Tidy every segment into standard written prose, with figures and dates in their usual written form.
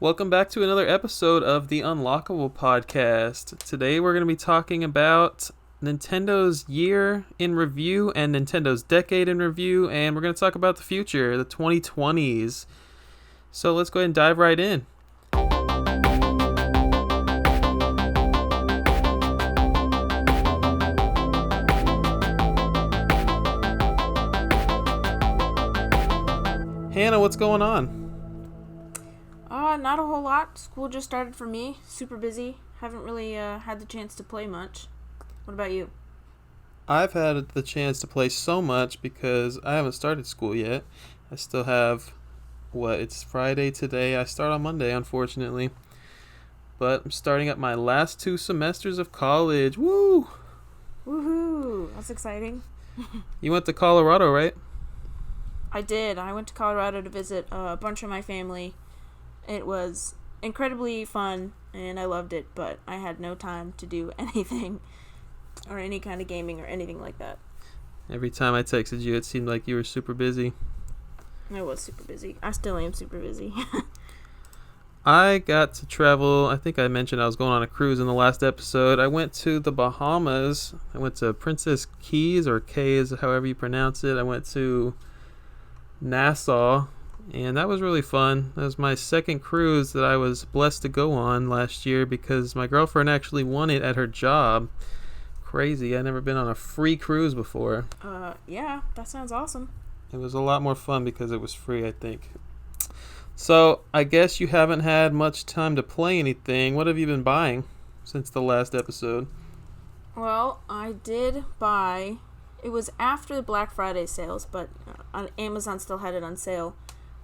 Welcome back to another episode of the Unlockable podcast. Today we're going to be talking about Nintendo's year in review and Nintendo's decade in review, and we're going to talk about the future, the 2020s. So let's go ahead and dive right in. Hannah, what's going on? Not a whole lot. School just started for me. Super busy. Haven't really had the chance to play much. What about you? I've had the chance to play so much because I haven't started school yet. I still have, it's Friday today. I start on Monday, unfortunately. But I'm starting up my last 2 semesters of college. Woo! Woohoo! That's exciting. You went to Colorado, right? I did. I went to Colorado to visit a bunch of my family. It was incredibly fun, and I loved it, but I had no time to do anything or any kind of gaming or anything like that. Every time I texted you, it seemed like you were super busy. I was super busy. I still am super busy. I got to travel. I think I mentioned I was going on a cruise in the last episode. I went to the Bahamas. I went to Princess Keys, or Cays, however you pronounce it. I went to Nassau, and that was really fun. That was my second cruise that I was blessed to go on last year because my girlfriend actually won it at her job. Crazy. I'd never been on a free cruise before. Yeah, that sounds awesome. It was a lot more fun because it was free, I think. So, I guess you haven't had much time to play anything. What have you been buying since the last episode? Well, I did buy... It was after the Black Friday sales, but Amazon still had it on sale.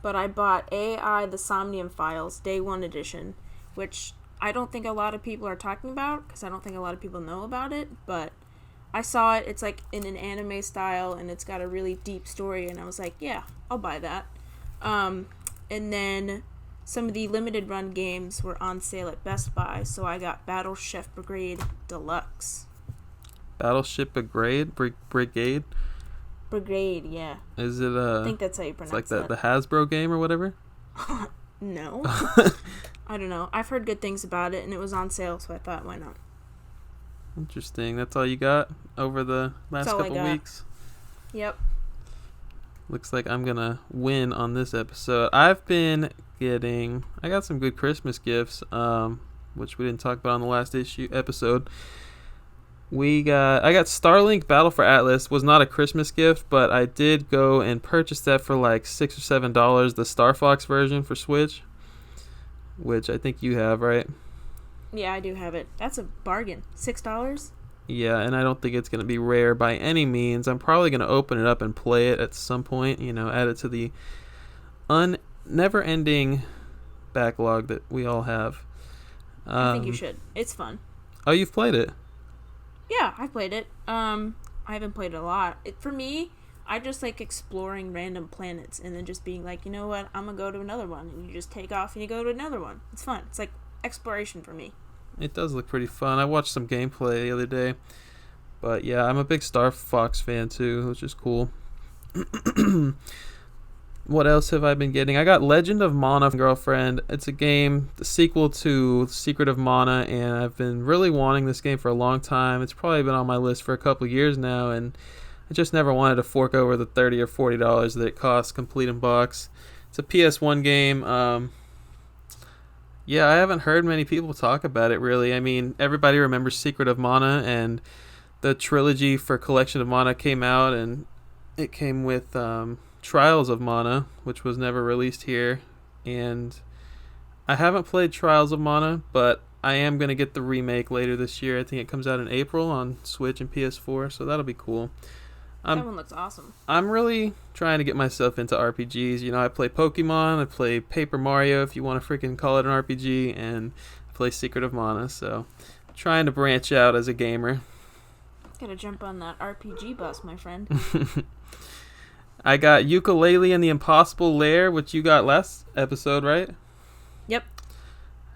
But I bought AI The Somnium Files Day 1 edition, which I don't think a lot of people are talking about, because I don't think a lot of people know about it, but I saw it. It's like in an anime style, and it's got a really deep story, and I was like, yeah, I'll buy that. And then some of the limited run games were on sale at Best Buy, so I got Battleship Brigade Deluxe. Battleship Brigade? Brigade, yeah. Is it I think that's how you pronounce it. It's like the Hasbro game or whatever? No. I don't know. I've heard good things about it, and it was on sale, so I thought, why not? Interesting. That's all you got over the last couple weeks? Yep. Looks like I'm going to win on this episode. I got some good Christmas gifts, which we didn't talk about on the last episode. I got Starlink Battle for Atlas. Was not a Christmas gift, but I did go and purchase that for like $6 or $7, the Star Fox version for Switch, which I think you have, right? Yeah, I do have it. That's a bargain. $6? Yeah, and I don't think it's going to be rare by any means. I'm probably going to open it up and play it at some point, add it to the never-ending backlog that we all have. I think you should. It's fun. Oh, you've played it? Yeah, I played it. I haven't played it a lot. For me, I just like exploring random planets and then just being like, you know what, I'm gonna go to another one, and you just take off and you go to another one. It's fun. It's like exploration for me. It does look pretty fun. I watched some gameplay the other day. But yeah, I'm a big Star Fox fan too, which is cool. What else have I been getting? I got Legend of Mana from Girlfriend. It's a game, the sequel to Secret of Mana, and I've been really wanting this game for a long time. It's probably been on my list for a couple years now, and I just never wanted to fork over the $30 or $40 that it costs complete in box. It's a PS1 game. Yeah, I haven't heard many people talk about it, really. I mean, everybody remembers Secret of Mana, and the trilogy for Collection of Mana came out, and it came with... Trials of Mana, which was never released here, and I haven't played Trials of Mana, but I am going to get the remake later this year. I think it comes out in April on Switch and PS4, so that'll be cool. That one looks awesome. I'm really trying to get myself into RPGs. I play Pokemon, I play Paper Mario, if you want to freaking call it an RPG, and I play Secret of Mana, so I'm trying to branch out as a gamer. Gotta jump on that RPG bus, my friend. I got Yooka-Laylee and the Impossible Lair, which you got last episode, right? Yep.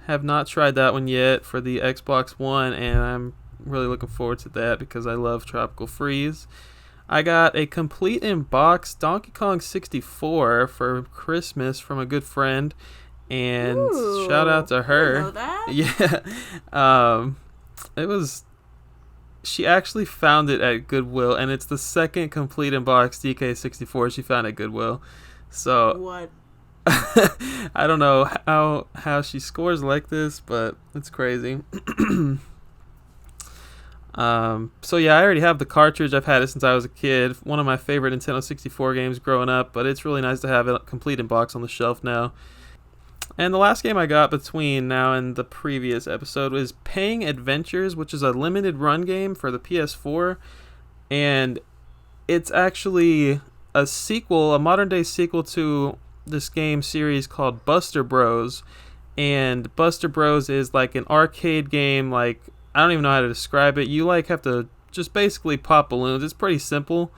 Have not tried that one yet for the Xbox One, and I'm really looking forward to that because I love Tropical Freeze. I got a complete in box Donkey Kong 64 for Christmas from a good friend, And Ooh, shout out to her. I know that. Yeah. It was. She actually found it at Goodwill, and it's the second complete in box DK64 she found at Goodwill. So What? I don't know how she scores like this, but it's crazy. So yeah, I already have the cartridge. I've had it since I was a kid. One of my favorite Nintendo 64 games growing up, but it's really nice to have it complete in box on the shelf now. And the last game I got between now and the previous episode was Pang Adventures, which is a limited run game for the PS4. And it's actually a sequel, a modern day sequel to this game series called Buster Bros. And Buster Bros is like an arcade game, like, I don't even know how to describe it. You like have to just basically pop balloons. It's pretty simple,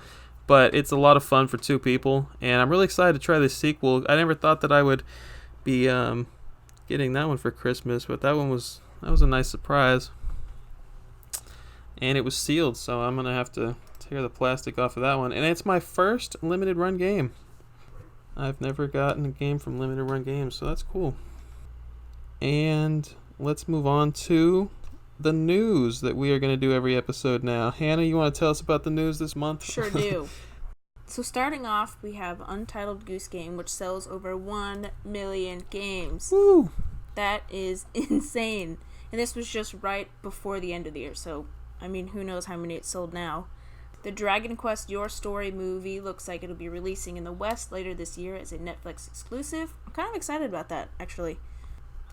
but it's a lot of fun for two people. And I'm really excited to try this sequel. I never thought that I would be getting that one for Christmas, but that was a nice surprise. And it was sealed, so I'm gonna have to tear the plastic off of that one. And it's my first limited run game. I've never gotten a game from limited run games, so that's cool. And let's move on to the news that we are going to do every episode now. Hannah, you want to tell us about the news this month? Sure do. So starting off, we have Untitled Goose Game, which sells over 1 million games. Woo! That is insane. And this was just right before the end of the year, so, I mean, who knows how many it sold now. The Dragon Quest Your Story movie looks like it'll be releasing in the West later this year as a Netflix exclusive. I'm kind of excited about that, actually.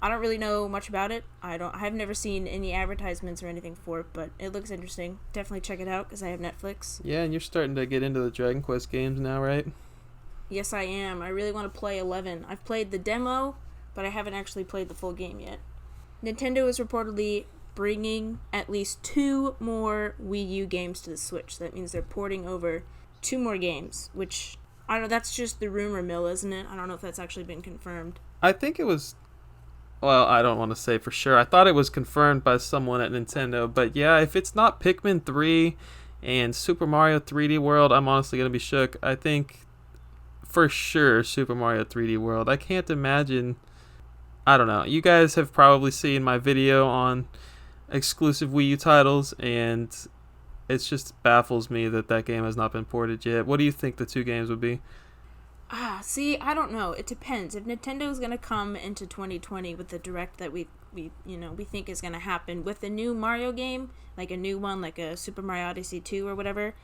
I don't really know much about it. I've never seen any advertisements or anything for it, but it looks interesting. Definitely check it out because I have Netflix. Yeah, and you're starting to get into the Dragon Quest games now, right? Yes, I am. I really want to play 11. I've played the demo, but I haven't actually played the full game yet. Nintendo is reportedly bringing at least 2 more Wii U games to the Switch. That means they're porting over 2 more games, which, I don't know, that's just the rumor mill, isn't it? I don't know if that's actually been confirmed. I think it was... Well, I don't want to say for sure. I thought it was confirmed by someone at Nintendo. But yeah, if it's not Pikmin 3 and Super Mario 3D World, I'm honestly going to be shook. I think for sure Super Mario 3D World. I can't imagine... I don't know. You guys have probably seen my video on exclusive Wii U titles, and it just baffles me that game has not been ported yet. What do you think the 2 games would be? See, I don't know. It depends. If Nintendo's gonna come into 2020 with the direct that we think is gonna happen with a new Mario game, like a new one, like a Super Mario Odyssey 2 or whatever,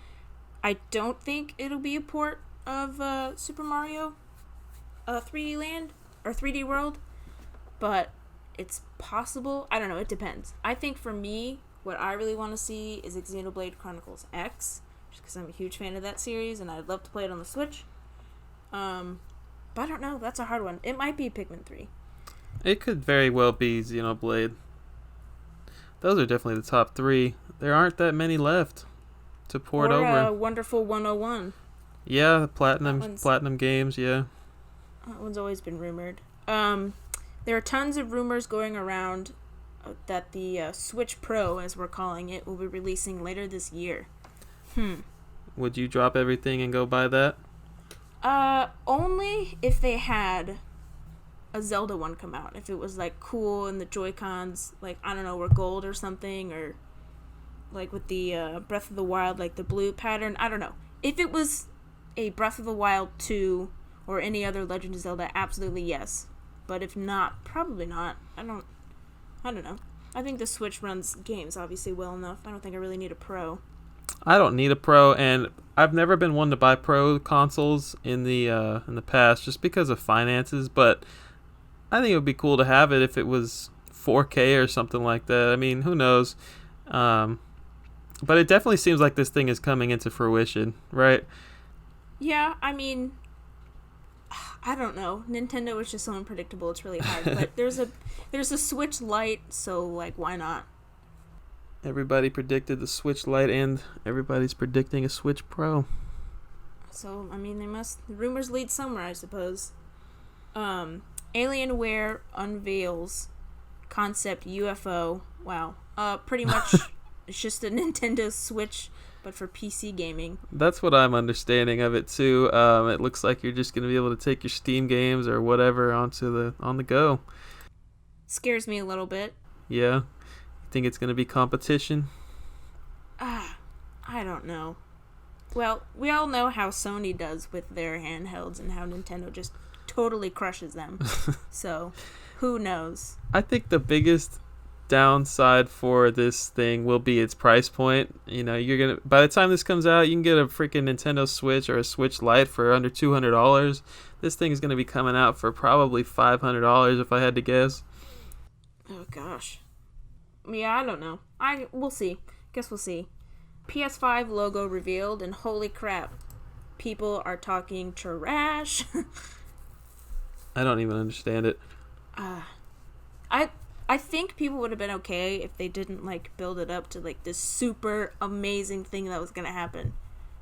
I don't think it'll be a port of Super Mario 3D Land or 3D World, but it's possible. I don't know. It depends. I think for me, what I really want to see is Xenoblade Chronicles X, just because I'm a huge fan of that series and I'd love to play it on the Switch. But I don't know. That's a hard one. It might be Pikmin 3. It could very well be Xenoblade. Those are definitely the top 3. There aren't that many left to port over. Wonderful 101. Yeah, platinum games, yeah. That one's always been rumored. There are tons of rumors going around that the Switch Pro, as we're calling it, will be releasing later this year. Would you drop everything and go buy that? Only if they had a Zelda one come out. If it was, like, cool and the Joy-Cons, like, I don't know, were gold or something, or, like, with the Breath of the Wild, like, the blue pattern. I don't know. If it was a Breath of the Wild 2 or any other Legend of Zelda, absolutely yes. But if not, probably not. I don't know. I think the Switch runs games, obviously, well enough. I don't think I really need a Pro. I don't need a Pro, and I've never been one to buy Pro consoles in the past just because of finances, but I think it would be cool to have it if it was 4K or something like that. I mean, who knows? But it definitely seems like this thing is coming into fruition, right? Yeah, I mean, I don't know. Nintendo is just so unpredictable. It's really hard. But there's a Switch Lite, so, like, why not? Everybody predicted the Switch Lite, and everybody's predicting a Switch Pro. So, I mean, the rumors lead somewhere, I suppose. Alienware unveils concept UFO. Wow. Pretty much, it's just a Nintendo Switch but for PC gaming. That's what I'm understanding of it too. It looks like you're just gonna be able to take your Steam games or whatever on the go. Scares me a little bit. Yeah, you think it's gonna be competition? I don't know. Well, we all know how Sony does with their handhelds and how Nintendo just totally crushes them. So, who knows? I think the biggest downside for this thing will be its price point. By the time this comes out, you can get a freaking Nintendo Switch or a Switch Lite for under $200. This thing is going to be coming out for probably $500 if I had to guess. Oh gosh. Yeah, I don't know. We'll see. Guess we'll see. PS5 logo revealed, and holy crap, people are talking trash. I don't even understand it. I think people would have been okay if they didn't build it up to this super amazing thing that was gonna happen,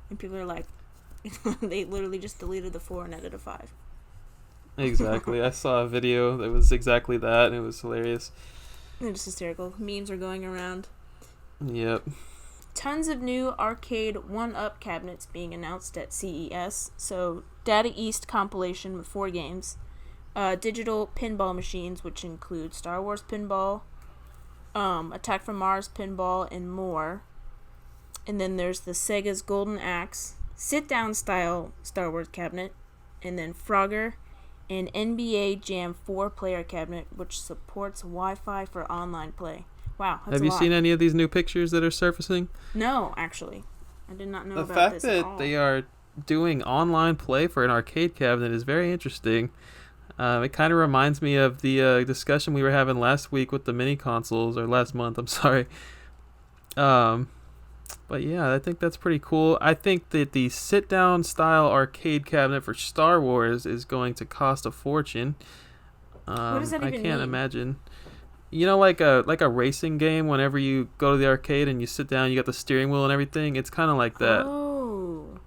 and people are like, they literally just deleted the 4 and added a 5. Exactly. I saw a video that was exactly that, and it was hilarious. They're just hysterical. Memes are going around. Yep. Tons of new arcade 1-up cabinets being announced at CES. So, Data East compilation with 4 games. Digital pinball machines, which include Star Wars pinball, Attack from Mars pinball, and more. And then there's the Sega's Golden Axe sit-down style Star Wars cabinet. And then Frogger, an NBA Jam 4-player cabinet, which supports Wi-Fi for online play. Wow, that's Have you seen any of these new pictures that are surfacing? No, actually. I did not know about this. The fact that they are doing online play for an arcade cabinet is very interesting. It kind of reminds me of the discussion we were having last week with the mini consoles, or last month, I'm sorry. But yeah, I think that's pretty cool. I think that the sit-down style arcade cabinet for Star Wars is going to cost a fortune. What does that even mean? I can't imagine. Like a racing game, whenever you go to the arcade and you sit down, you got the steering wheel and everything. It's kind of like that. Oh.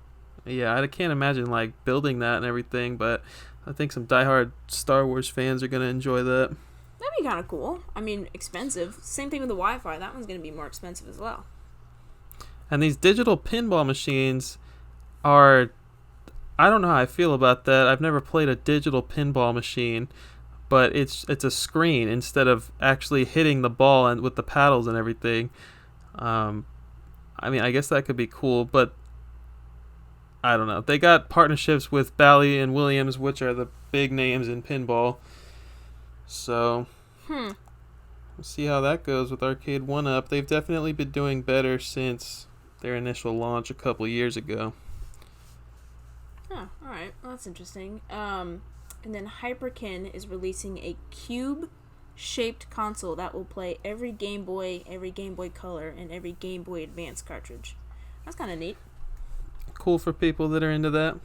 Yeah, I can't imagine building that and everything, but I think some diehard Star Wars fans are going to enjoy that. That'd be kind of cool. I mean, expensive. Same thing with the Wi-Fi. That one's going to be more expensive as well. And these digital pinball machines are... I don't know how I feel about that. I've never played a digital pinball machine, but it's a screen instead of actually hitting the ball and with the paddles and everything. I guess that could be cool, but I don't know. They got partnerships with Bally and Williams, which are the big names in pinball. So, we'll see how that goes with Arcade 1-Up. They've definitely been doing better since their initial launch a couple years ago. Oh, alright. Well, that's interesting. And then Hyperkin is releasing a cube-shaped console that will play every Game Boy Color, and every Game Boy Advance cartridge. That's kind of neat. Cool for people that are into that.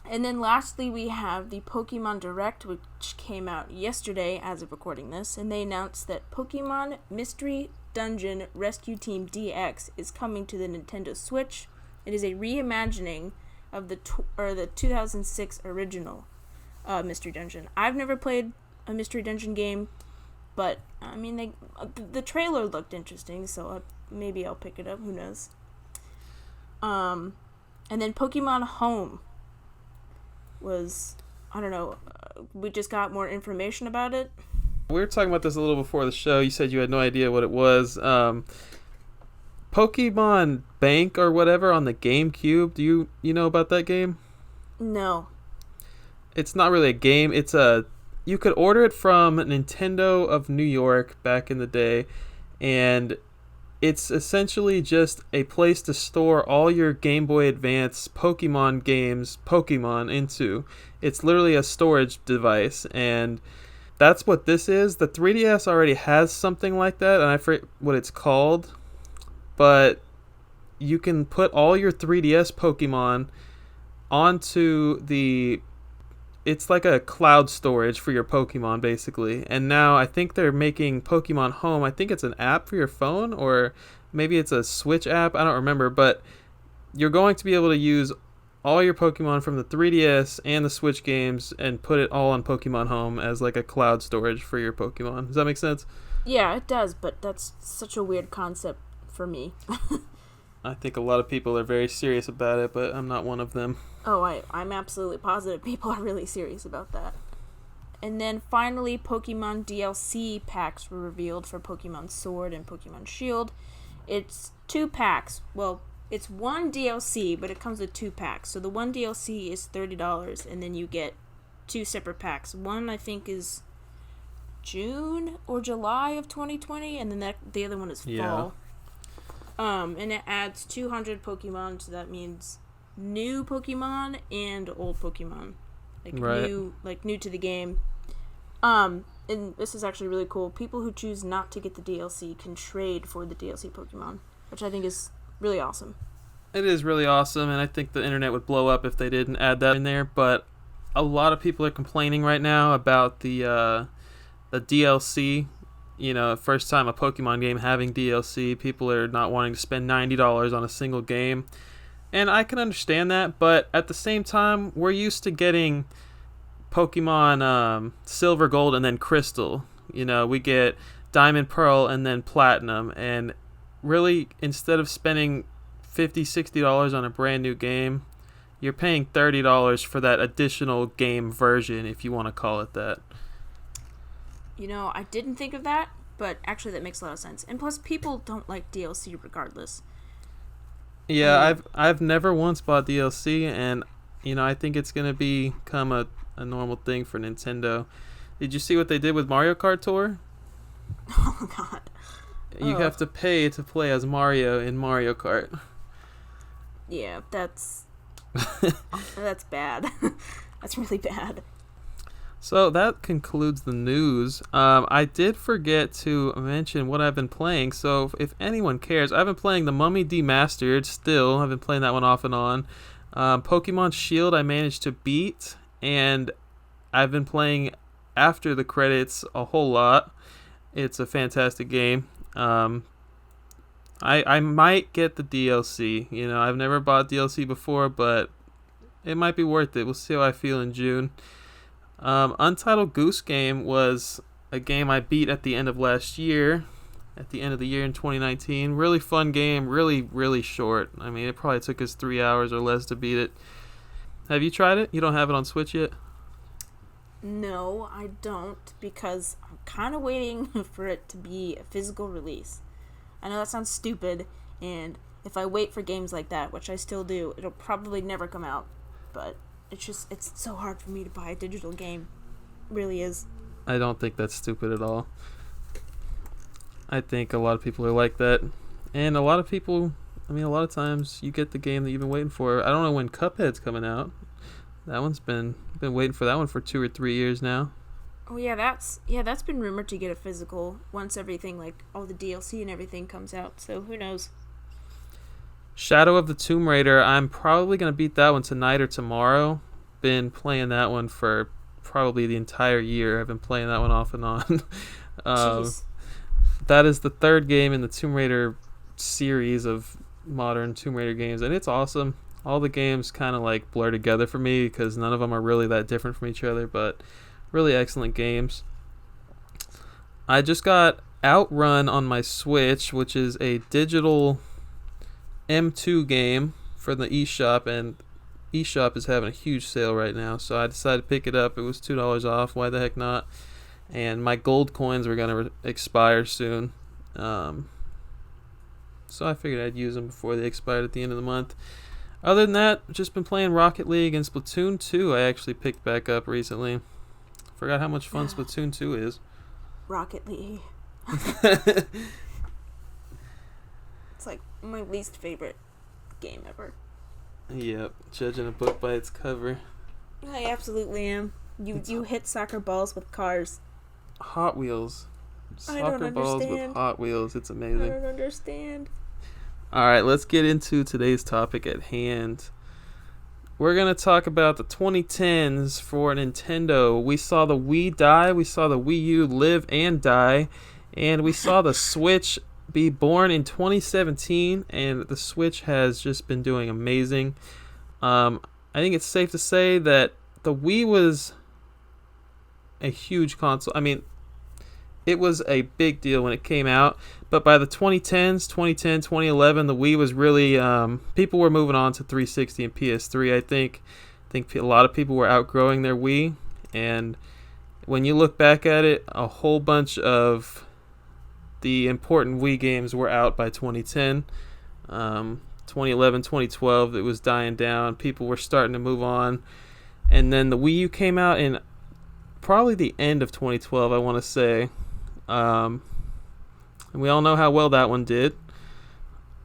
And then lastly, we have the Pokemon Direct, which came out yesterday as of recording this, and they announced that Pokemon Mystery Dungeon Rescue Team DX is coming to the Nintendo Switch. It is a reimagining of the 2006 original Mystery Dungeon. I've never played a Mystery Dungeon game, but the trailer looked interesting, so maybe I'll pick it up. Who knows? And then Pokemon Home was, I don't know, we just got more information about it. We were talking about this a little before the show. You said you had no idea what it was. Pokemon Bank or whatever on the GameCube. Do you know about that game? No. It's not really a game. You could order it from Nintendo of New York back in the day, and it's essentially just a place to store all your Game Boy Advance Pokemon games, into. It's literally a storage device, and that's what this is. The 3DS already has something like that, and I forget what it's called, but you can put all your 3DS Pokemon onto the... It's like a cloud storage for your Pokemon, basically. And now I think they're making Pokemon Home. I think it's an app for your phone, or maybe it's a Switch app. I don't remember. But you're going to be able to use all your Pokemon from the 3DS and the Switch games and put it all on Pokemon Home as like a cloud storage for your Pokemon. Does that make sense? Yeah, it does, but that's such a weird concept for me. I think a lot of people are very serious about it, but I'm not one of them. Oh, I'm absolutely positive people are really serious about that. And then finally, Pokemon DLC packs were revealed for Pokemon Sword and Pokemon Shield. It's 2 packs. Well, it's 1 DLC, but it comes with 2 packs. So the 1 DLC is $30, and then you get 2 separate packs. One, I think, is June or July of 2020, and then the other one is fall. And it adds 200 Pokemon, so that means new Pokemon and old Pokemon. New to the game. And this is actually really cool. People who choose not to get the DLC can trade for the DLC Pokemon, which I think is really awesome. It is really awesome, and I think the internet would blow up if they didn't add that in there, but a lot of people are complaining right now about the DLC. You know, first time a Pokemon game having DLC, people are not wanting to spend $90 on a single game. And I can understand that, but at the same time, we're used to getting Pokemon Silver, Gold, and then Crystal. You know, we get Diamond, Pearl, and then Platinum. And really, instead of spending $50, $60 on a brand new game, you're paying $30 for that additional game version, if you want to call it that. You know, I didn't think of that, but actually that makes a lot of sense. And plus, people don't like DLC regardless. Yeah, I've never once bought DLC, and you know, I think it's gonna become a normal thing for Nintendo. Did you see what they did with Mario Kart Tour? Oh God! You have to pay to play as Mario in Mario Kart. Yeah, that's bad. That's really bad. So that concludes the news. I did forget to mention what I've been playing. So if anyone cares, I've been playing the Mummy Demastered still. I've been playing that one off and on. Pokemon Shield I managed to beat, and I've been playing after the credits a whole lot. It's a fantastic game. I might get the DLC. You know, I've never bought DLC before, but it might be worth it. We'll see how I feel in June. Untitled Goose Game was a game I beat at the end of last year, at the end of the year in 2019. Really fun game, really, really short. I mean, it probably took us 3 hours or less to beat it. Have you tried it? You don't have it on Switch yet? No, I don't, because I'm kind of waiting for it to be a physical release. I know that sounds stupid, and if I wait for games like that, which I still do, it'll probably never come out, but it's so hard for me to buy a digital game. It really is. I don't think that's stupid at all. I think a lot of people are like that. And a lot of people, I mean, a lot of times you get the game that you've been waiting for. I don't know when Cuphead's coming out. That one's been waiting for that one for 2 or 3 years now. Oh yeah, that's been rumored to get a physical once everything, like all the DLC and everything comes out. So who knows? Shadow of the Tomb Raider, I'm probably going to beat that one tonight or tomorrow. Been playing that one for probably the entire year. I've been playing that one off and on. That is the 3rd game in the Tomb Raider series of modern Tomb Raider games, and it's awesome. All the games kind of like blur together for me because none of them are really that different from each other, but really excellent games. I just got Outrun on my Switch, which is a digital M2 game for the eShop, and eShop is having a huge sale right now, so I decided to pick it up. It was $2 off. Why the heck not? And my gold coins were going to expire soon, so I figured I'd use them before they expired at the end of the month. Other than that, I've just been playing Rocket League, and Splatoon 2 I actually picked back up recently. Forgot how much fun Splatoon 2 is. Rocket League. It's like my least favorite game ever. Yep, judging a book by its cover. I absolutely am. You hit soccer balls with cars. Hot Wheels. I don't Soccer balls understand. with Hot Wheels. It's amazing. I don't understand. Alright, let's get into today's topic at hand. We're going to talk about the 2010s for Nintendo. We saw the Wii die, we saw the Wii U live and die, and we saw the Switch be born in 2017, and the Switch has just been doing amazing. I think it's safe to say that the Wii was a huge console. I mean, it was a big deal when it came out. But by the 2011, the Wii was really people were moving on to 360 and PS3. I think a lot of people were outgrowing their Wii, and when you look back at it, a whole bunch of the important Wii games were out by 2010. 2011, 2012, it was dying down. People were starting to move on. And then the Wii U came out in probably the end of 2012, I want to say. And we all know how well that one did.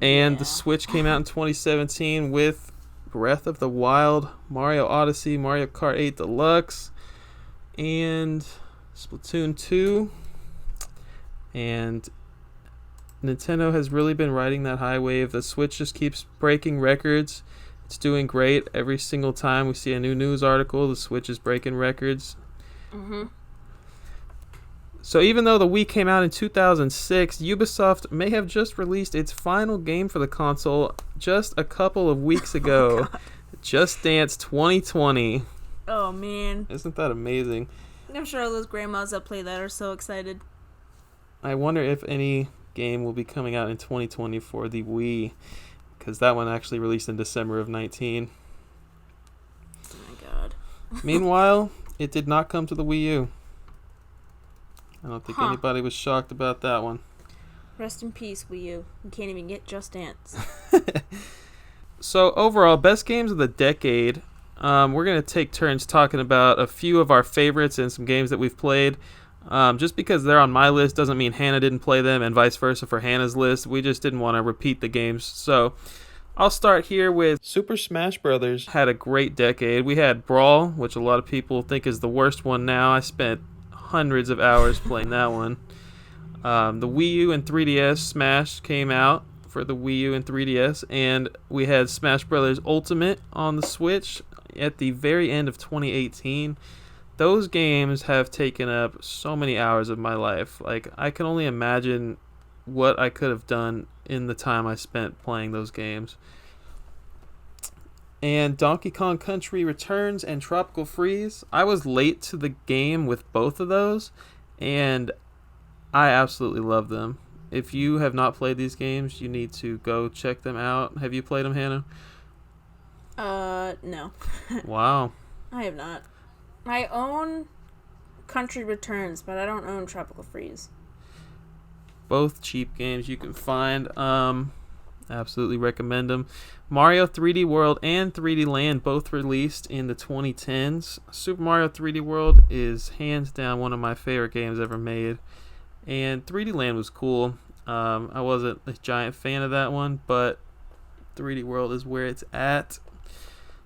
And the Switch came out in 2017 with Breath of the Wild, Mario Odyssey, Mario Kart 8 Deluxe, and Splatoon 2. And Nintendo has really been riding that high wave. The Switch just keeps breaking records. It's doing great. Every single time we see a new news article, the Switch is breaking records. Mm-hmm. So even though the Wii came out in 2006, Ubisoft may have just released its final game for the console just a couple of weeks ago. Just Dance 2020. Oh, man. Isn't that amazing? I'm sure all those grandmas that play that are so excited. I wonder if any game will be coming out in 2020 for the Wii, because that one actually released in December of 19. Oh my god. Meanwhile, it did not come to the Wii U. I don't think anybody was shocked about that one. Rest in peace, Wii U. You can't even get Just Dance. So overall, best games of the decade. We're going to take turns talking about a few of our favorites and some games that we've played. Just because they're on my list doesn't mean Hannah didn't play them, and vice versa for Hannah's list. We just didn't want to repeat the games. So I'll start here with Super Smash Brothers. Had a great decade. We had Brawl, which a lot of people think is the worst one now. I spent hundreds of hours playing that one. The Wii U and 3DS Smash came out for the Wii U and 3DS, and we had Smash Brothers Ultimate on the Switch at the very end of 2018. Those games have taken up so many hours of my life. Like, I can only imagine what I could have done in the time I spent playing those games. And Donkey Kong Country Returns and Tropical Freeze. I was late to the game with both of those, and I absolutely love them. If you have not played these games, you need to go check them out. Have you played them, Hannah? No. Wow. I have not. I own Country Returns, but I don't own Tropical Freeze. Both cheap games you can find. Absolutely recommend them. Mario 3D World and 3D Land both released in the 2010s. Super Mario 3D World is hands down one of my favorite games ever made. And 3D Land was cool. I wasn't a giant fan of that one, but 3D World is where it's at.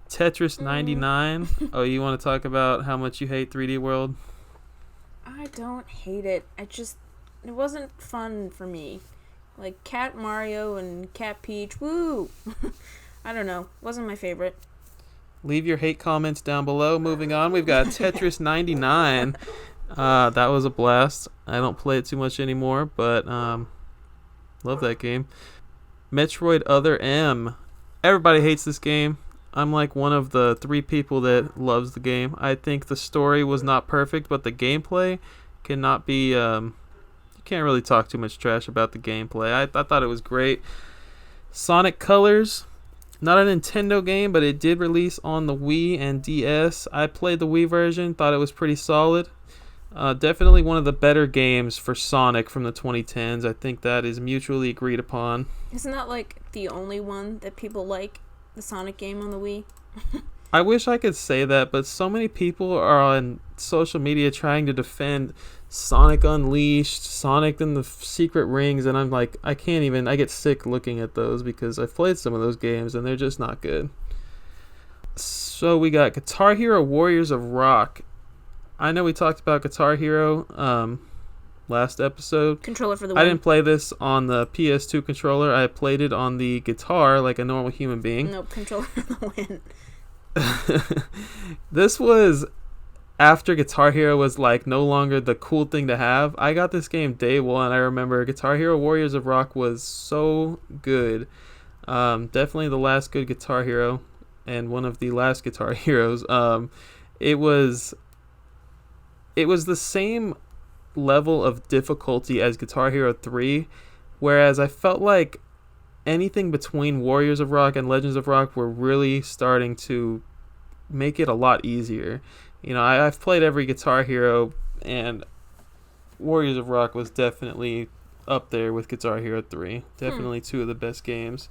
Tetris 99. Oh, you want to talk about how much you hate 3D World? I don't hate it. It wasn't fun for me. Like Cat Mario and Cat Peach, woo! I don't know. Wasn't my favorite. Leave your hate comments down below. Moving on, we've got Tetris 99. That was a blast. I don't play it too much anymore, but love that game. Metroid Other M. Everybody hates this game. I'm like one of the 3 people that loves the game. I think the story was not perfect, but the gameplay cannot be... you can't really talk too much trash about the gameplay. I thought it was great. Sonic Colors. Not a Nintendo game, but it did release on the Wii and DS. I played the Wii version. Thought it was pretty solid. Definitely one of the better games for Sonic from the 2010s. I think that is mutually agreed upon. Isn't that like the only one that people like? The Sonic game on the Wii? I wish I could say that, but so many people are on social media trying to defend Sonic Unleashed, Sonic and the Secret Rings, and I'm like, I can't even, I get sick looking at those because I've played some of those games and they're just not good. So we got Guitar Hero Warriors of Rock. I know we talked about Guitar Hero last episode. Controller for the win. I didn't play this on the PS2 controller. I played it on the guitar like a normal human being. Nope, controller for the win. This was after Guitar Hero was like no longer the cool thing to have. I got this game day one. I remember Guitar Hero Warriors of Rock was so good. Definitely the last good Guitar Hero and one of the last Guitar Heroes. It was the same level of difficulty as Guitar Hero 3, whereas I felt like anything between Warriors of Rock and Legends of Rock were really starting to make it a lot easier. You know, I've played every Guitar Hero, and Warriors of Rock was definitely up there with Guitar Hero 3. Definitely two of the best games.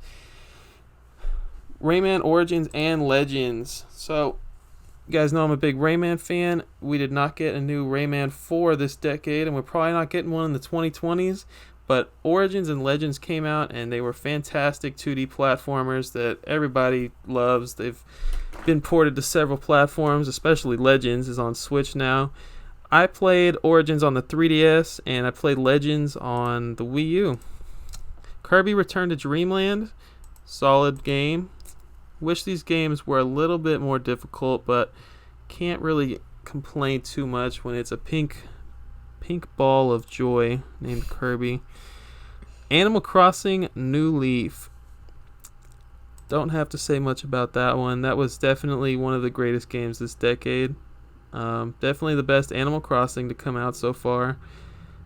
Rayman Origins and Legends. So, you guys know I'm a big Rayman fan. We did not get a new Rayman 4 this decade, and we're probably not getting one in the 2020s. But Origins and Legends came out, and they were fantastic 2D platformers that everybody loves. They've been ported to several platforms, especially Legends is on Switch now. I played Origins on the 3DS, and I played Legends on the Wii U. Kirby Return to Dreamland, solid game. Wish these games were a little bit more difficult, but can't really complain too much when it's a pink ball of joy named Kirby. Animal Crossing New Leaf. Don't have to say much about that one. That was definitely one of the greatest games this decade. Definitely the best Animal Crossing to come out so far.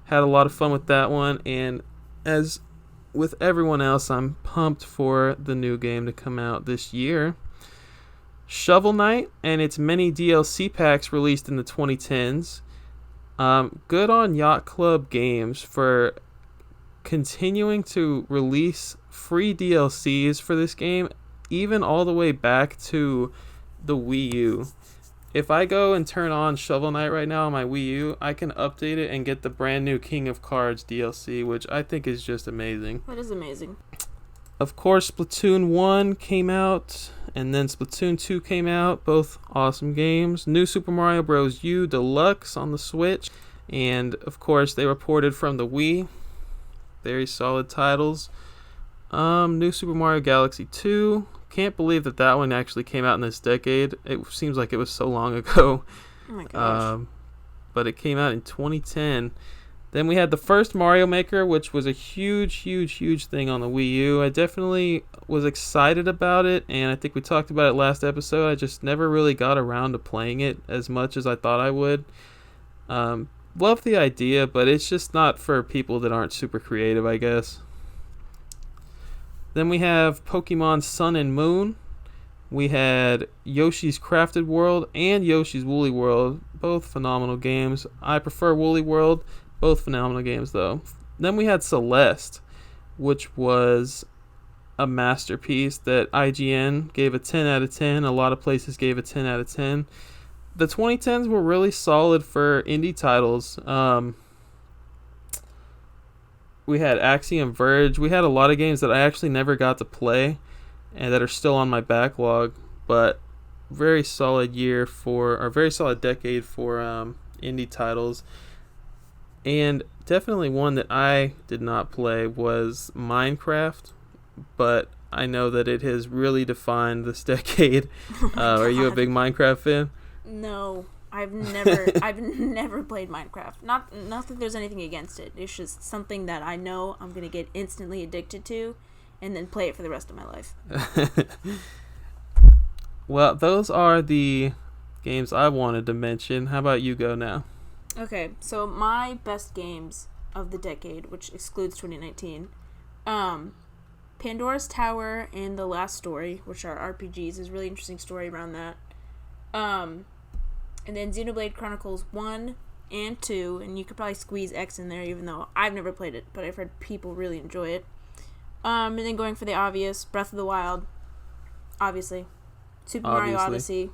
Had a lot of fun with that one, and as with everyone else, I'm pumped for the new game to come out this year. Shovel Knight and its many DLC packs released in the 2010s. Good on Yacht Club Games for continuing to release free DLCs for this game, even all the way back to the Wii U. If I go and turn on Shovel Knight right now on my Wii U, I can update it and get the brand new King of Cards DLC, which I think is just amazing. That is amazing. Of course, Splatoon 1 came out, and then Splatoon 2 came out. Both awesome games. New Super Mario Bros. U Deluxe on the Switch. And, of course, they were ported from the Wii. Very solid titles. New Super Mario Galaxy 2. Can't believe that one actually came out in this decade. It seems like it was so long ago. Oh my gosh. But it came out in 2010. Then we had the first Mario Maker, which was a huge thing on the Wii U. I definitely was excited about it, and I think we talked about it last episode. I just never really got around to playing it as much as I thought I would. Love the idea, but it's just not for people that aren't super creative, I guess. Then we have Pokemon Sun and Moon. We had Yoshi's Crafted World and Yoshi's Woolly World. Both phenomenal games. I prefer Woolly World. Both phenomenal games, though. Then we had Celeste, which was a masterpiece that IGN gave a 10 out of 10. A lot of places gave a 10 out of 10. The 2010s were really solid for indie titles. We had Axiom Verge. We had a lot of games that I actually never got to play and that are still on my backlog, but very solid decade for indie titles. And definitely one that I did not play was Minecraft, but I know that it has really defined this decade. Are you a big Minecraft fan? No, I've never played Minecraft. Not that there's anything against it. It's just something that I know I'm gonna get instantly addicted to, and then play it for the rest of my life. Well, those are the games I wanted to mention. How about you go now? Okay, so my best games of the decade, which excludes 2019, Pandora's Tower and The Last Story, which are RPGs. There's a really interesting story around that. And then Xenoblade Chronicles 1 and 2, and you could probably squeeze X in there, even though I've never played it, but I've heard people really enjoy it. And then going for the obvious, Breath of the Wild, obviously. Super Mario Odyssey.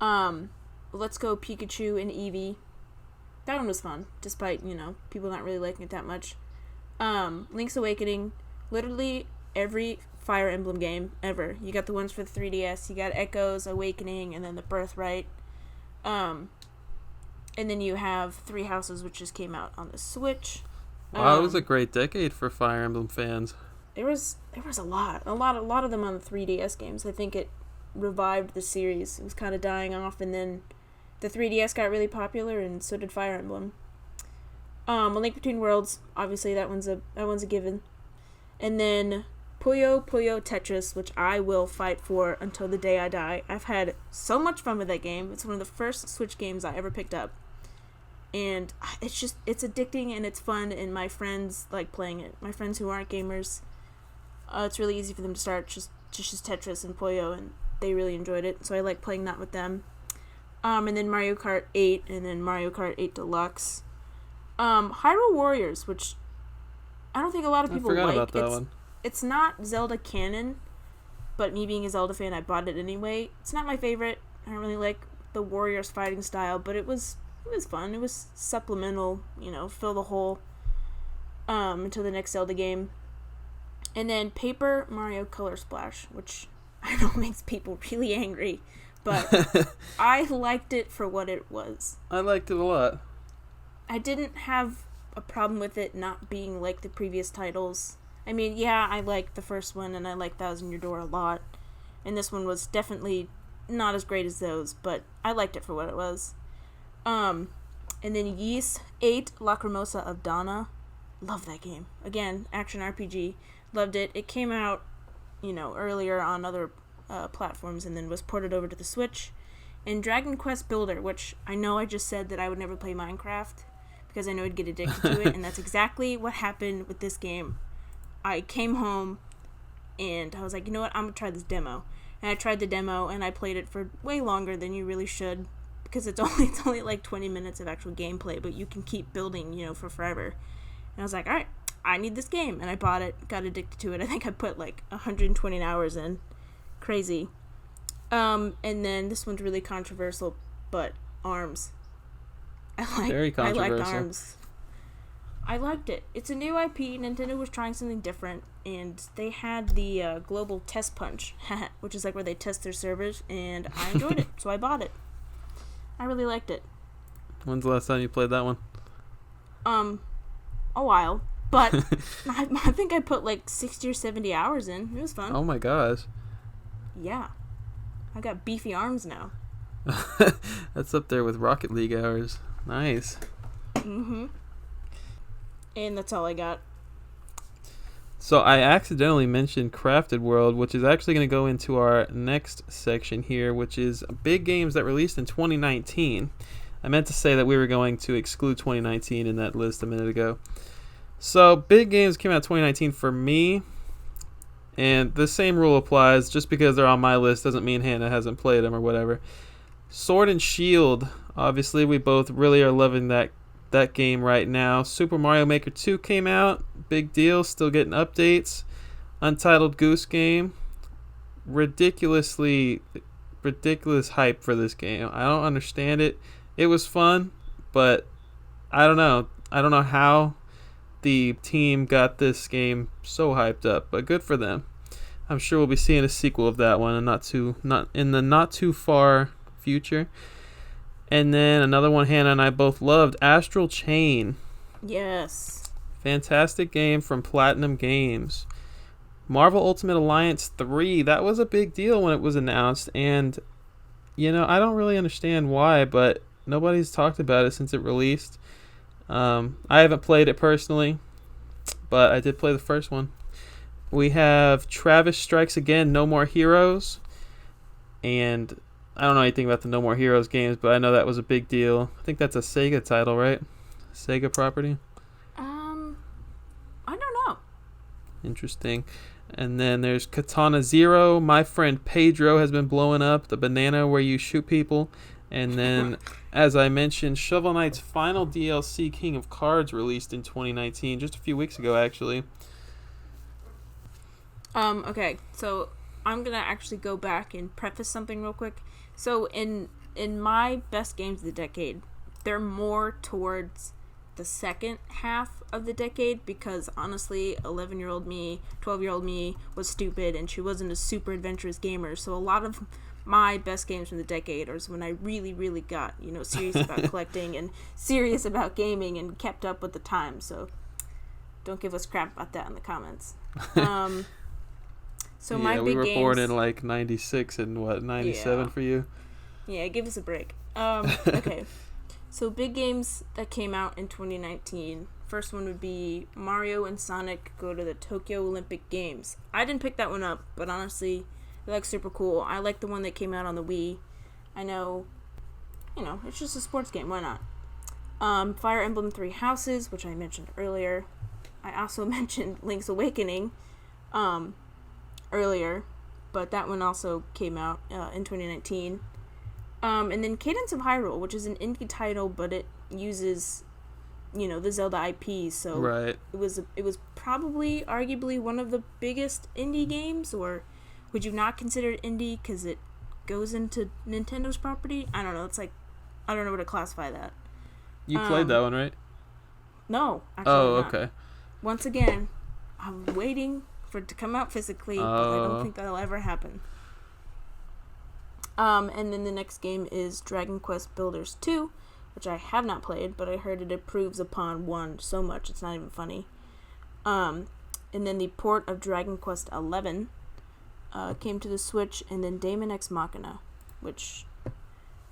Let's Go Pikachu and Eevee. That one was fun, despite, people not really liking it that much. Link's Awakening, literally every Fire Emblem game ever. You got the ones for the 3DS, you got Echoes, Awakening, and then the Birthright. And then you have Three Houses, which just came out on the Switch. Wow, it was a great decade for Fire Emblem fans. There was a lot of them on the 3DS games. I think it revived the series. It was kind of dying off, and then the 3DS got really popular, and so did Fire Emblem. A Link Between Worlds, obviously that one's a given. And then Puyo Puyo Tetris, which I will fight for until the day I die. I've had so much fun with that game. It's one of the first Switch games I ever picked up. And it's addicting and it's fun, and my friends like playing it. My friends who aren't gamers, it's really easy for them to start just Tetris and Puyo, and they really enjoyed it. So I like playing that with them. And then Mario Kart 8, and then Mario Kart 8 Deluxe. Hyrule Warriors, which I don't think a lot of people like. I forgot about that one. It's not Zelda canon, but me being a Zelda fan, I bought it anyway. It's not my favorite. I don't really like the Warriors fighting style, but it was fun. It was supplemental, fill the hole until the next Zelda game. And then Paper Mario Color Splash, which I know makes people really angry, but I liked it for what it was. I liked it a lot. I didn't have a problem with it not being like the previous titles. I mean, yeah, I liked the first one, and I liked Thousand Year Door a lot. And this one was definitely not as great as those, but I liked it for what it was. And then Ys 8 Lacrimosa of Dana. Love that game. Again, action RPG. Loved it. It came out, earlier on other platforms and then was ported over to the Switch. And Dragon Quest Builder, which I know I just said that I would never play Minecraft because I know I'd get addicted to it, and that's exactly what happened with this game. I came home and I was like, you know what, I'm going to try this demo. And I tried the demo and I played it for way longer than you really should, because it's only like 20 minutes of actual gameplay, but you can keep building, for forever. And I was like, all right, I need this game. And I bought it, got addicted to it. I think I put like 120 hours in. Crazy. And then this one's really controversial, but ARMS. Very controversial. I liked ARMS. I liked it. It's a new IP. Nintendo was trying something different, and they had the global test punch, which is like where they test their servers, and I enjoyed it, so I bought it. I really liked it. When's the last time you played that one? A while, but I think I put like 60 or 70 hours in. It was fun. Oh my gosh. Yeah. I got beefy arms now. That's up there with Rocket League hours. Nice. Mm-hmm. And that's all I got. So I accidentally mentioned Crafted World, which is actually going to go into our next section here, which is big games that released in 2019. I meant to say that we were going to exclude 2019 in that list a minute ago. So big games came out 2019 for me, and the same rule applies. Just because they're on my list doesn't mean Hannah hasn't played them or whatever. Sword and Shield, obviously we both really are loving that game right now. Super Mario Maker 2 came out. Big deal. Still getting updates. Untitled Goose game. Ridiculous hype for this game. I don't understand it. It was fun, but I don't know. I don't know how the team got this game so hyped up, but good for them. I'm sure we'll be seeing a sequel of that one, and not in the not too far future. And then another one Hannah and I both loved, Astral Chain. Yes. Fantastic game from Platinum Games. Marvel Ultimate Alliance 3, that was a big deal when it was announced, and I don't really understand why, but nobody's talked about it since it released. I haven't played it personally, but I did play the first one. We have Travis Strikes Again, No More Heroes, and I don't know anything about the No More Heroes games, but I know that was a big deal. I think that's a Sega title, right? Sega property? I don't know. Interesting. And then there's Katana Zero. My Friend Pedro has been blowing up. The banana where you shoot people. And then, as I mentioned, Shovel Knight's final DLC, King of Cards, released in 2019, just a few weeks ago, actually. Okay, so I'm gonna actually go back and preface something real quick. So in my best games of the decade, they're more towards the second half of the decade, because honestly, 11-year-old me, 12-year-old me was stupid, and she wasn't a super adventurous gamer. So a lot of my best games from the decade are when I really, really got, serious about collecting and serious about gaming and kept up with the times. So don't give us crap about that in the comments. So my big games... we were born in like 96 and 97 for you? Yeah, give us a break. Okay. So big games that came out in 2019. First one would be Mario and Sonic go to the Tokyo Olympic Games. I didn't pick that one up, but honestly, it looks super cool. I like the one that came out on the Wii. I know, it's just a sports game. Why not? Fire Emblem Three Houses, which I mentioned earlier. I also mentioned Link's Awakening earlier, but that one also came out in 2019. And then Cadence of Hyrule, which is an indie title, but it uses, the Zelda IP, so Right. it was probably, arguably, one of the biggest indie games, or would you not consider it indie because it goes into Nintendo's property? I don't know, it's like, I don't know where to classify that. You played that one, right? No, actually not. Okay. Once again, I'm waiting for it to come out physically, but I don't think that'll ever happen. And then the next game is Dragon Quest Builders 2, which I have not played, but I heard it improves upon 1 so much it's not even funny. And then the port of Dragon Quest 11 came to the Switch, and then Daemon X Machina, which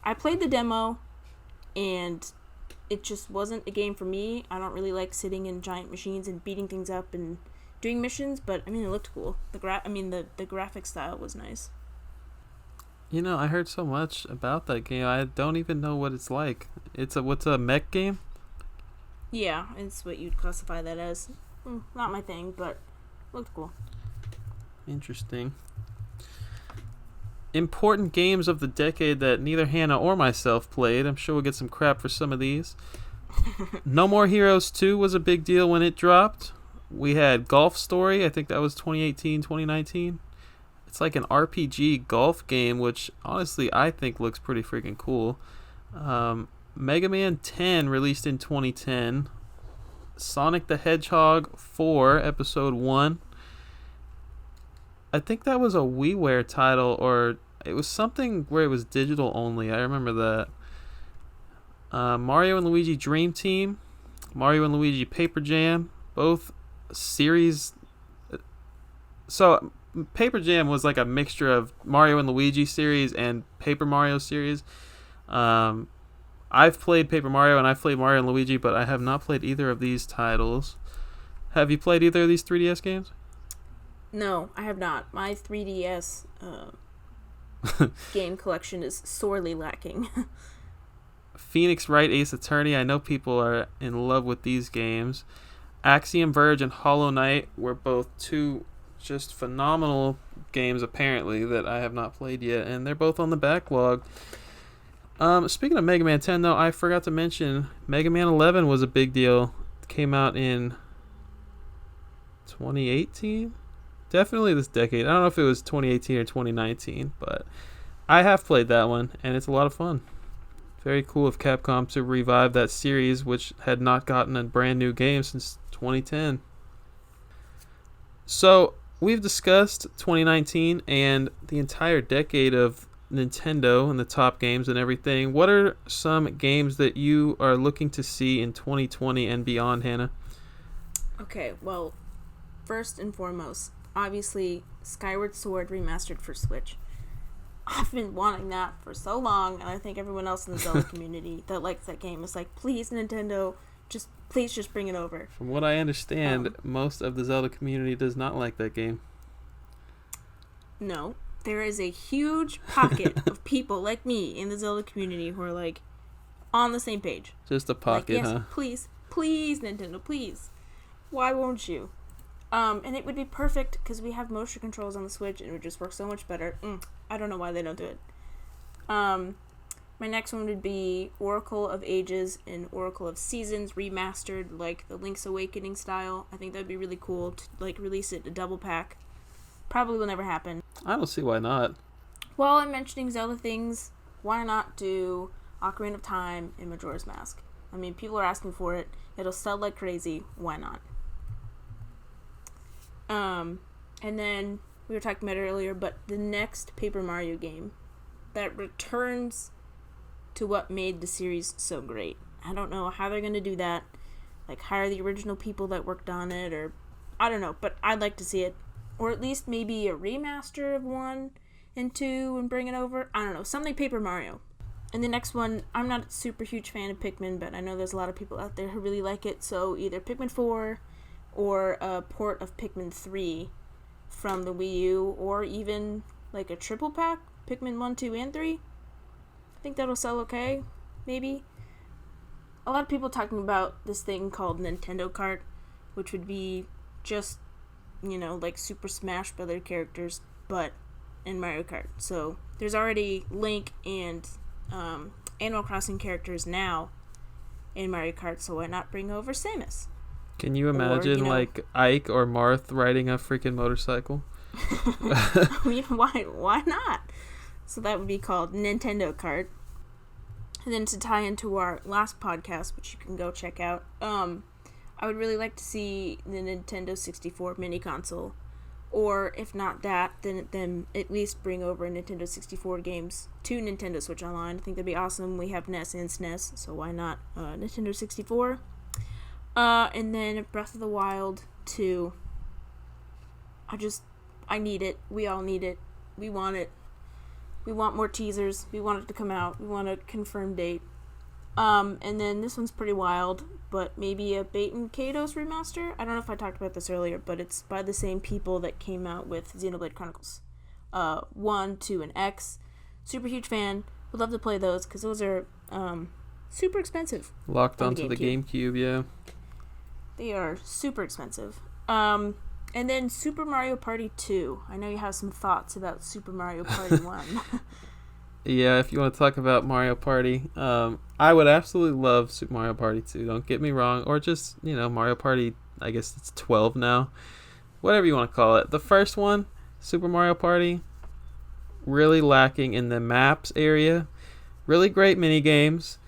I played the demo, and it just wasn't a game for me. I don't really like sitting in giant machines and beating things up and doing missions, but it looked cool. The graphic style was nice. I heard so much about that game. I don't even know what it's like. What's a mech game? Yeah, it's what you'd classify that as. Not my thing, but looked cool. Interesting. Important games of the decade that neither Hannah or myself played. I'm sure we'll get some crap for some of these. No More Heroes 2 was a big deal when it dropped. We had Golf Story. I think that was 2018, 2019. It's like an RPG golf game, which honestly I think looks pretty freaking cool. Mega Man 10 released in 2010. Sonic the Hedgehog 4 Episode 1. I think that was a WiiWare title, or it was something where it was digital only. I remember that. Mario and Luigi Dream Team. Mario and Luigi Paper Jam. Both series. So Paper Jam was like a mixture of Mario and Luigi series and Paper Mario series. I've played Paper Mario and I've played Mario and Luigi, but I have not played either of these titles. Have you played either of these 3DS games? No, I have not. My 3DS game collection is sorely lacking. Phoenix Wright Ace Attorney. I know people are in love with these games. Axiom Verge and Hollow Knight were both two just phenomenal games, apparently, that I have not played yet, and they're both on the backlog. Speaking of Mega Man 10, though, I forgot to mention Mega Man 11 was a big deal. It came out in 2018? Definitely this decade. I don't know if it was 2018 or 2019, but I have played that one, and it's a lot of fun. Very cool of Capcom to revive that series, which had not gotten a brand new game since 2010. So, we've discussed 2019 and the entire decade of Nintendo and the top games and everything. What are some games that you are looking to see in 2020 and beyond, Hannah? Okay, well, first and foremost, obviously, Skyward Sword remastered for Switch. I've been wanting that for so long, and I think everyone else in the Zelda community that likes that game is like, please, Nintendo, please just bring it over. From what I understand, most of the Zelda community does not like that game. No, there is a huge pocket of people like me in the Zelda community who are like on the same page. Just a pocket, like, yes, huh? Please, Nintendo, please. Why won't you? And it would be perfect because we have motion controls on the Switch and it would just work so much better. I don't know why they don't do it. My next one would be Oracle of Ages and Oracle of Seasons remastered, like the Link's Awakening style. I think that would be really cool to like release it in a double pack. Probably will never happen. I don't see why not. While I'm mentioning Zelda things, why not do Ocarina of Time and Majora's Mask? I mean, people are asking for it. It'll sell like crazy. Why not? And then we were talking about it earlier, but the next Paper Mario game that returns to what made the series so great. I don't know how they're going to do that. Like, hire the original people that worked on it, or I don't know, but I'd like to see it. Or at least maybe a remaster of 1 and 2 and bring it over. I don't know, something Paper Mario. And the next one, I'm not a super huge fan of Pikmin, but I know there's a lot of people out there who really like it, so either Pikmin 4 or a port of Pikmin 3 from the Wii U, or even like a triple pack, Pikmin 1, 2, and 3. I think that'll sell okay, maybe. a lot of people talking about this thing called Nintendo Kart, which would be just, like Super Smash Brother characters, but in Mario Kart. So there's already Link and Animal Crossing characters now in Mario Kart, so why not bring over Samus? Can you imagine, like, Ike or Marth riding a freaking motorcycle? I mean, why not? So that would be called Nintendo Kart. And then to tie into our last podcast, which you can go check out, I would really like to see the Nintendo 64 mini console. Or if not that, then at least bring over Nintendo 64 games to Nintendo Switch Online. I think that'd be awesome. We have NES and SNES, so why not Nintendo 64? And then Breath of the Wild 2. I need it. We all need it. We want it. We want more teasers. We want it to come out. We want a confirmed date. And then this one's pretty wild, but maybe a Baten Kaitos remaster? I don't know if I talked about this earlier, but it's by the same people that came out with Xenoblade Chronicles 1, 2, and X. Super huge fan. Would love to play those, because those are super expensive. Locked onto the GameCube, yeah. They are super expensive. And then Super Mario Party 2. I know you have some thoughts about Super Mario Party 1. Yeah, if you want to talk about Mario Party, I would absolutely love Super Mario Party 2. Don't get me wrong. Or just, Mario Party, I guess it's 12 now. Whatever you want to call it. The first one, Super Mario Party, really lacking in the maps area. Really great mini games.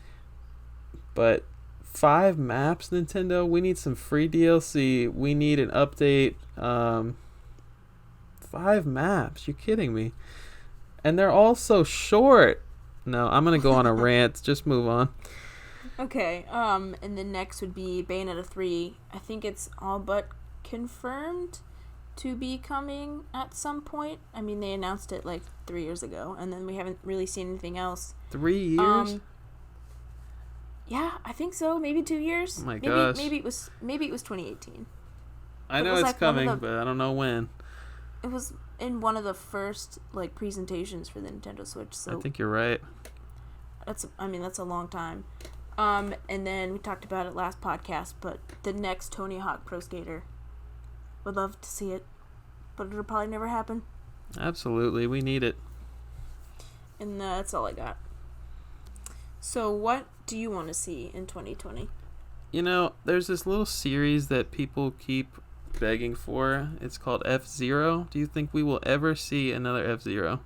But 5 maps, Nintendo? We need some free DLC. We need an update. 5 maps? You kidding me? And they're all so short. No, I'm going to go on a rant. Just move on. Okay, and then next would be Bayonetta 3. I think it's all but confirmed to be coming at some point. I mean, they announced it like 3 years ago, and then we haven't really seen anything else. 3 years? Yeah, I think so. Maybe 2 years. Oh my gosh. Maybe it was 2018. I know it's coming, but I don't know when. It was in one of the first presentations for the Nintendo Switch. So I think you're right. That's a long time. And then we talked about it last podcast, but the next Tony Hawk Pro Skater. Would love to see it, but it'll probably never happen. Absolutely, we need it. And that's all I got. So what do you want to see in 2020? There's this little series that people keep begging for. It's called F-Zero. Do you think we will ever see another F-Zero?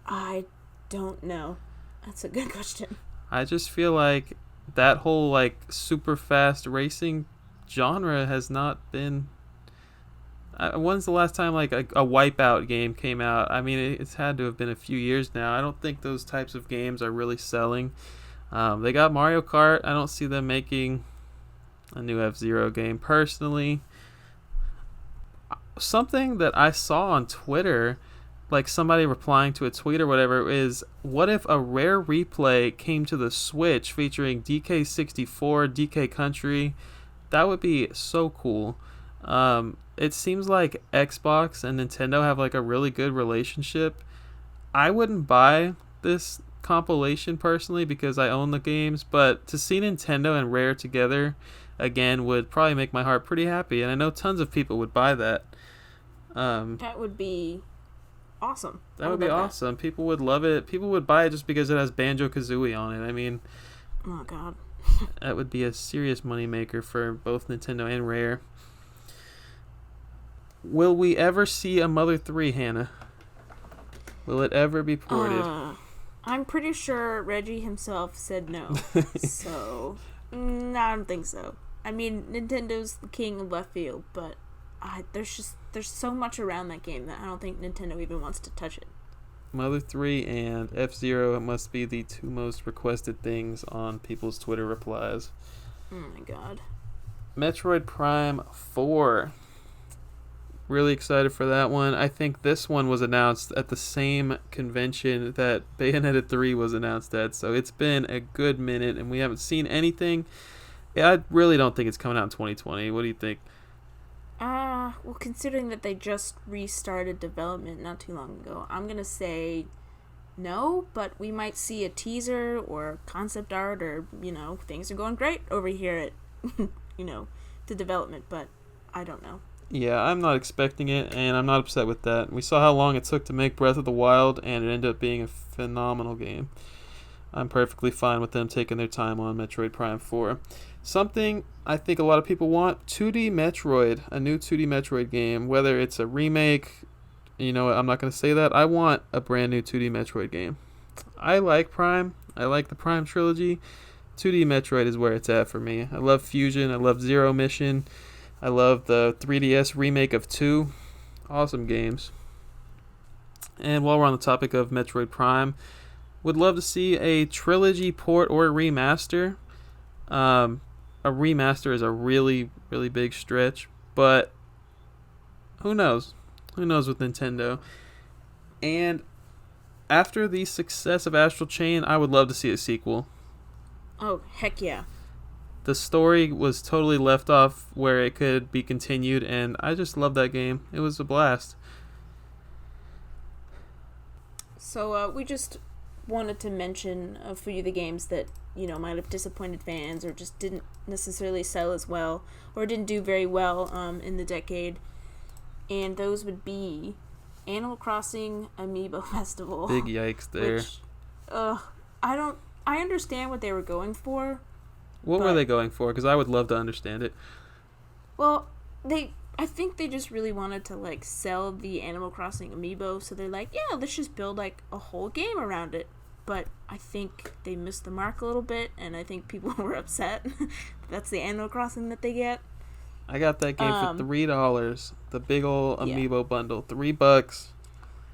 I don't know. That's a good question. I just feel like that whole super fast racing genre has not been... when's the last time a Wipeout game came out? I mean, it's had to have been a few years now. I don't think those types of games are really selling. They got Mario Kart. I don't see them making a new F-Zero game personally. Something that I saw on Twitter, somebody replying to a tweet or whatever, is what if a rare replay came to the Switch featuring DK64, DK Country? That would be so cool. It seems like Xbox and Nintendo have a really good relationship. I wouldn't buy this compilation personally because I own the games, but to see Nintendo and Rare together again would probably make my heart pretty happy, and I know tons of people would buy that. That would be awesome. That would be awesome. People would love it. People would buy it just because it has Banjo-Kazooie on it. I mean, oh god. That would be a serious moneymaker for both Nintendo and Rare. Will we ever see a Mother 3, Hannah? Will it ever be ported? I'm pretty sure Reggie himself said no. So, no, I don't think so. I mean, Nintendo's the king of left field, but there's so much around that game that I don't think Nintendo even wants to touch it. Mother 3 and F-Zero must be the 2 most requested things on people's Twitter replies. Oh my god. Metroid Prime 4. Really excited for that one. I think this one was announced at the same convention that Bayonetta 3 was announced at, so it's been a good minute and we haven't seen anything. I really don't think it's coming out in 2020. What do you think? Well, considering that they just restarted development not too long ago, I'm gonna say know, but we might see a teaser or concept art or, things are going great over here at, the development, but I don't know. Yeah, I'm not expecting it, and I'm not upset with that. We saw how long it took to make Breath of the Wild, and it ended up being a phenomenal game. I'm perfectly fine with them taking their time on Metroid Prime 4. Something I think a lot of people want, 2D Metroid, a new 2D Metroid game, whether it's a remake, I'm not going to say that. I want a brand new 2D Metroid game. I like Prime. I like the Prime trilogy. 2D Metroid is where it's at for me. I love Fusion. I love Zero Mission. I love the 3DS remake of 2. Awesome games. And while we're on the topic of Metroid Prime, would love to see a trilogy port or a remaster. A remaster is a really, really big stretch, but who knows? Who knows with Nintendo? And after the success of Astral Chain, I would love to see a sequel. Oh, heck yeah. The story was totally left off where it could be continued, and I just love that game. It was a blast. So we just wanted to mention a few of the games that, might have disappointed fans or just didn't necessarily sell as well or didn't do very well in the decade. And those would be Animal Crossing Amiibo Festival. Big yikes there. Which, I understand what they were going for. What were they going for? Because I would love to understand it. Well, I think they just really wanted to, sell the Animal Crossing Amiibo, so they're like, yeah, let's just build, a whole game around it. But I think they missed the mark a little bit, and I think people were upset. That's the Animal Crossing that they get. I got that game for $3. The big old Amiibo bundle. $3.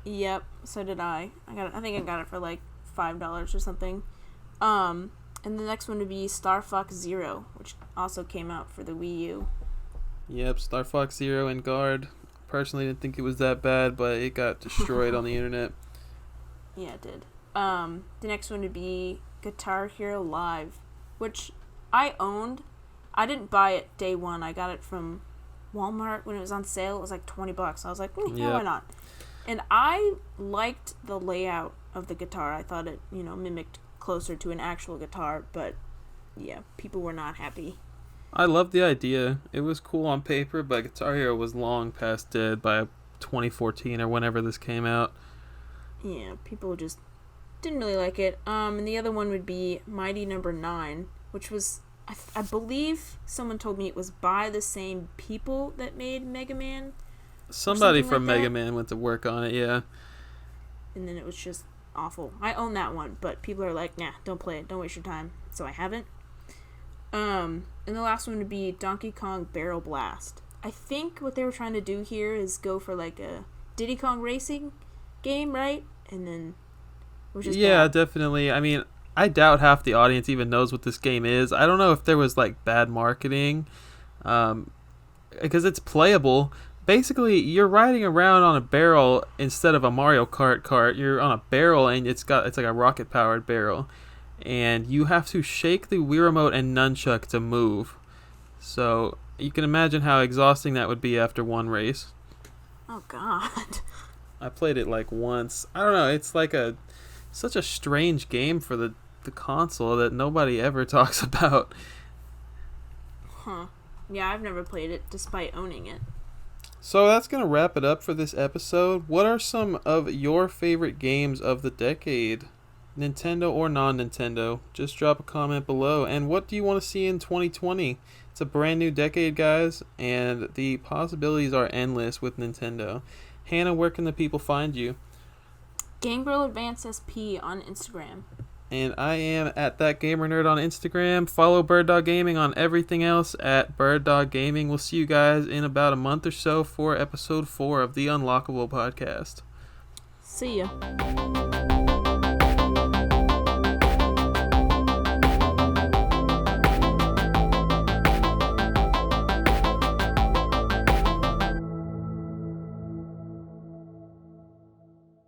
Yep, so did I. I think I got it for, $5 or something. And the next one would be Star Fox Zero, which also came out for the Wii U. Yep, Star Fox Zero and Guard. Personally didn't think it was that bad, but it got destroyed on the internet. Yeah, it did. The next one would be Guitar Hero Live, which I owned. I didn't buy it day one. I got it from Walmart when it was on sale. It was like $20. I was like, why not? And I liked the layout of the guitar. I thought it, mimicked closer to an actual guitar, but yeah, people were not happy. I love the idea. It was cool on paper, but Guitar Hero was long past dead by 2014 or whenever this came out. Yeah, people just didn't really like it. And the other one would be Mighty Number 9, which was, I believe someone told me it was by the same people that made Mega Man. Somebody from Mega Man went to work on it, yeah. And then it was just awful. I own that one, but people are like, nah, don't play it, don't waste your time. So I haven't. And the last one would be Donkey Kong Barrel Blast. I think what they were trying to do here is go for a Diddy Kong racing game, right? And then it was just bad. Definitely. I mean, I doubt half the audience even knows what this game is. I don't know if there was bad marketing, because it's playable. Basically, you're riding around on a barrel instead of a Mario Kart cart. You're on a barrel, and it's like a rocket-powered barrel. And you have to shake the Wii Remote and nunchuck to move. So you can imagine how exhausting that would be after one race. Oh, God. I played it once. I don't know. It's such a strange game for the console that nobody ever talks about. Huh. Yeah, I've never played it despite owning it. So that's going to wrap it up for this episode. What are some of your favorite games of the decade? Nintendo or non-Nintendo? Just drop a comment below. And what do you want to see in 2020? It's a brand new decade, guys, and the possibilities are endless with Nintendo. Hannah, where can the people find you? Gangrel Advance SP on Instagram. And I am at ThatGamerNerd on Instagram. Follow Bird Dog Gaming on everything else at Bird Dog Gaming. We'll see you guys in about a month or so for episode 4 of the Unlockable podcast. See ya.